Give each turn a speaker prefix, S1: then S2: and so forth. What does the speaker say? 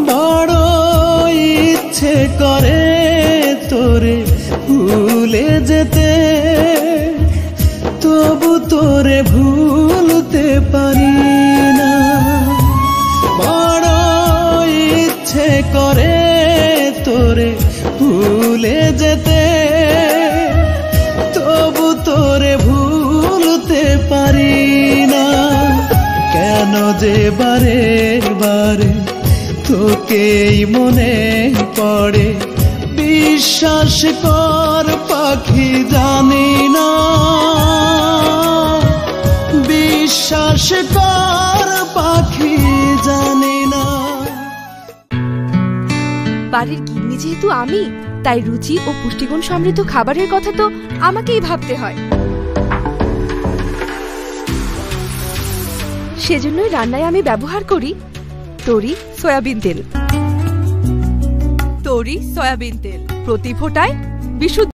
S1: বড় ইচ্ছে করে তোরে ভুলে যেতে, তবু তোরে ভুলতে পারি না। বড় ইচ্ছে করে তোরে ভুলে যেতে, তবু তোরে ভুলতে পারি না। কেন যে বারে বারে তোকেই মনে পড়ে, বিশ্বাস কর পাখি জানি না, বিশ্বাস কর পাখি জানি না।
S2: বাড়ির গিন্নি যেহেতু আমি, তাই রুচি ও পুষ্টিগুণ সমৃদ্ধ খাবারের কথা তো আমাকেই ভাবতে হয়। সেজন্যই রান্নায় আমি ব্যবহার করি তরি সয়াবিন তেল। তরি সয়াবিন তেল, প্রতি ফোঁটায় বিশুদ্ধ।